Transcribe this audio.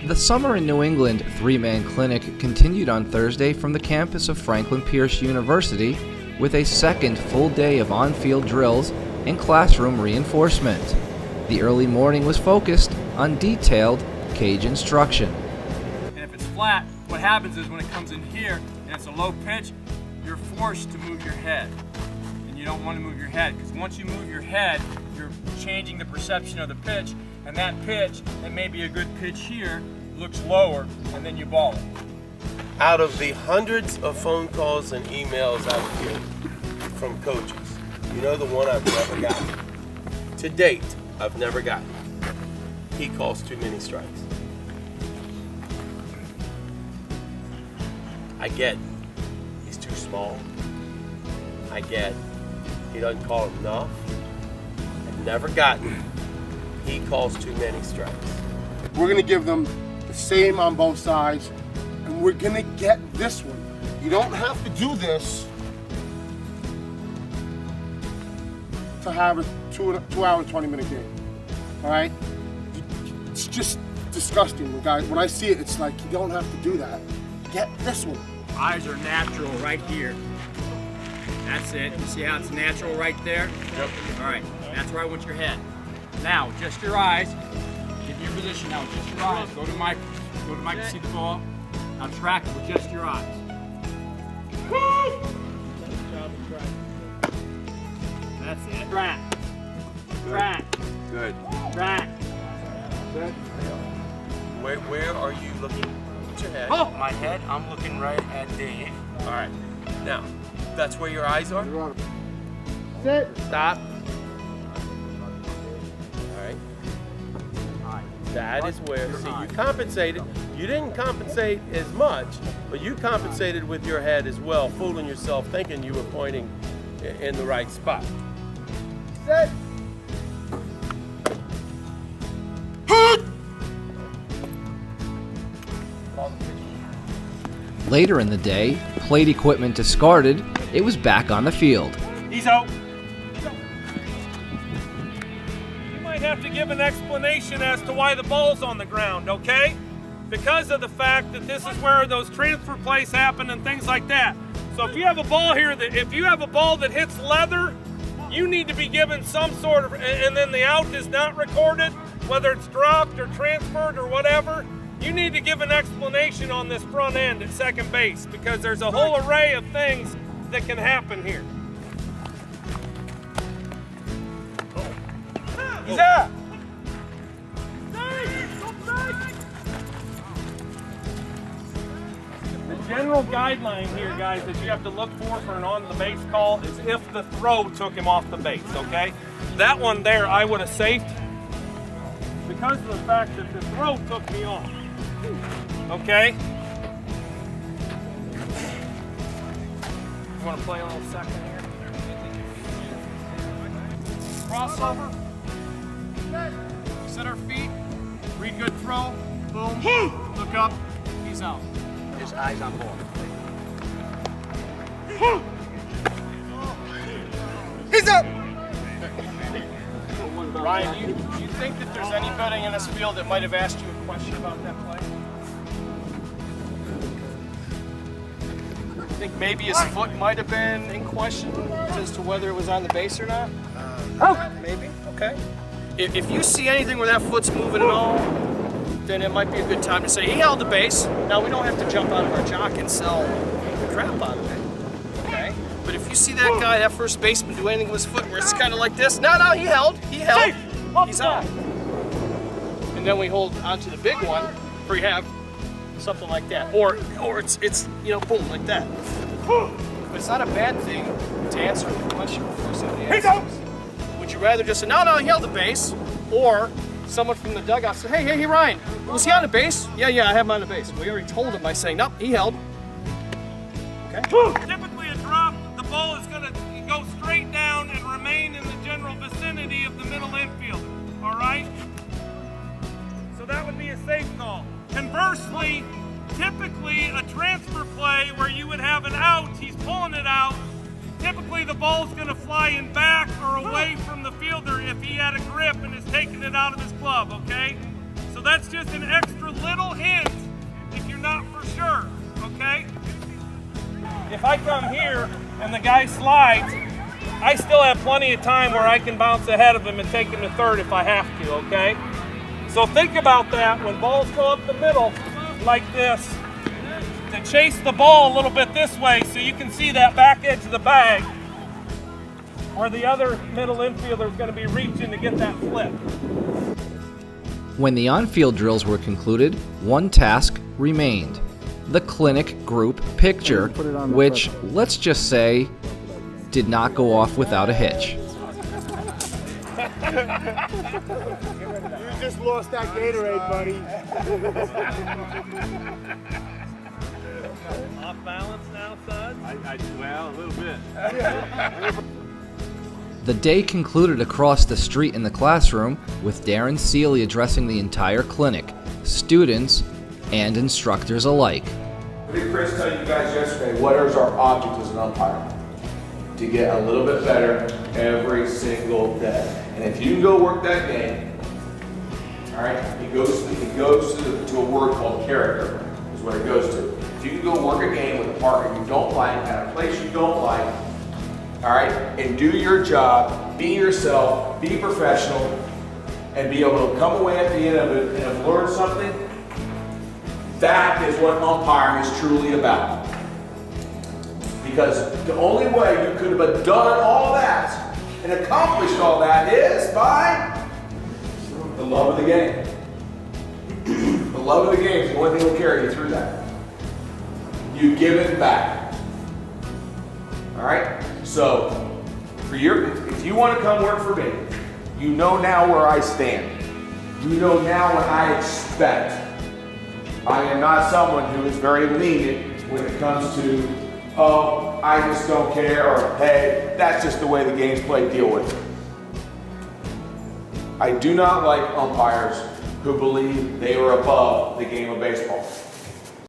The Summer in New England three-man clinic continued on Thursday from the campus of Franklin Pierce University with a second full day of on-field drills and classroom reinforcement. The early morning was focused on detailed cage instruction. And if it's flat, what happens is when it comes in here and it's a low pitch, you're forced to move your head. And you don't want to move your head, because once you move your head, you're changing the perception of the pitch, and that pitch, that may be a good pitch here, looks lower, and then you ball it. Out of the hundreds of phone calls and emails I've get from coaches, you know the one I've never gotten? To date, I've never gotten. He calls too many strikes. I get he's too small. I get he doesn't call enough. I've never gotten he calls too many strikes. We're gonna give them the same on both sides, and we're gonna get this one. You don't have to do this to have a 2 hour, 20-minute game, all right? It's just disgusting, guys. When I see it, it's like, you don't have to do that. Get this one. Eyes are natural right here. That's it. You see how it's natural right there? Yep. All right, that's where I want your head. Now, just your eyes. Get in your position now, just your eyes. Go to Mike to see the ball. Now track it with just your eyes. That's it. Track. Track. Good. Track. Good. Where are you looking at your head? Oh, my head, I'm looking right at Dave. All right. Now, that's where your eyes are? Sit. Stop. All right. That is where, see, you compensated. You didn't compensate as much, but you compensated with your head as well, fooling yourself, thinking you were pointing in the right spot. Sit. Later in the day, plate equipment discarded, it was back on the field. He's out. You might have to give an explanation as to why the ball's on the ground, okay? Because of the fact that this is where those transfer plays happen and things like that. So if you have a ball here that hits leather, you need to be given some sort of, and then the out is not recorded, whether it's dropped or transferred or whatever, you need to give an explanation on this front end at second base, because there's a whole array of things that can happen here. He's out. The general guideline here, guys, that you have to look for an on-the-base call is if the throw took him off the base, okay? That one there, I would have safed because of the fact that the throw took me off, okay? You want to play a little second here? Crossover. Set our feet. Read good throw. Boom. Look up. He's out. His eyes on ball. He's up. Ryan, do you think that there's anybody in this field that might have asked you a question about that play? I think maybe his foot might have been in question as to whether it was on the base or not? Maybe, okay. If you see anything where that foot's moving at all, then it might be a good time to say, he held the base. Now, we don't have to jump out of our jock and sell crap out of it, okay? But if you see that guy, that first baseman, do anything with his foot where it's kind of like this, no, he held, he's out. And then we hold onto the big one where you have something like that. Or it's boom, like that. But it's not a bad thing to answer the question before somebody asks. Would you rather just say, no, he held the base, or someone from the dugout said, hey, Ryan, was he on the base? Yeah, I have him on the base. We already told him by saying, nope, he held. Okay. Typically a drop, the ball is going to go straight down and remain in the general vicinity of the middle infielder, all right? So that would be a safe call. Conversely, typically a transfer play where you would have an out, he's pulling it out, typically the ball's going to fly in back or away from the fielder if he had a grip and is taking it out of his glove, okay? So that that's just an extra little hint if you're not for sure, okay? If I come here and the guy slides, I still have plenty of time where I can bounce ahead of him and take him to third if I have to, okay? So think about that when balls go up the middle like this, to chase the ball a little bit this way so you can see that back edge of the bag where the other middle infielder is going to be reaching to get that flip. When the on-field drills were concluded, one task remained: the clinic group picture, which, let's just say, did not go off without a hitch. You just lost that Gatorade, buddy. Off balance now, son? Well, a little bit. The day concluded across the street in the classroom with Darren Seeley addressing the entire clinic, students and instructors alike. What did Chris tell you guys yesterday? What is our object as an umpire? To get a little bit better every single day. And if you can go work that game, all right, it goes to a word called character, is what it goes to. If you can go work a game with a partner you don't like, at a place you don't like, all right, and do your job, be yourself, be professional, and be able to come away at the end of it and have learned something, that is what umpiring is truly about. Because the only way you could have done all that and accomplished all that is by the love of the game. The love of the game is the only thing that will carry you through that. You give it back. All right? So, if you want to come work for me, you know now where I stand. You know now what I expect. I am not someone who is very lenient when it comes to, oh, I just don't care, or hey, that's just the way the game's played, deal with it. I do not like umpires who believe they are above the game of baseball.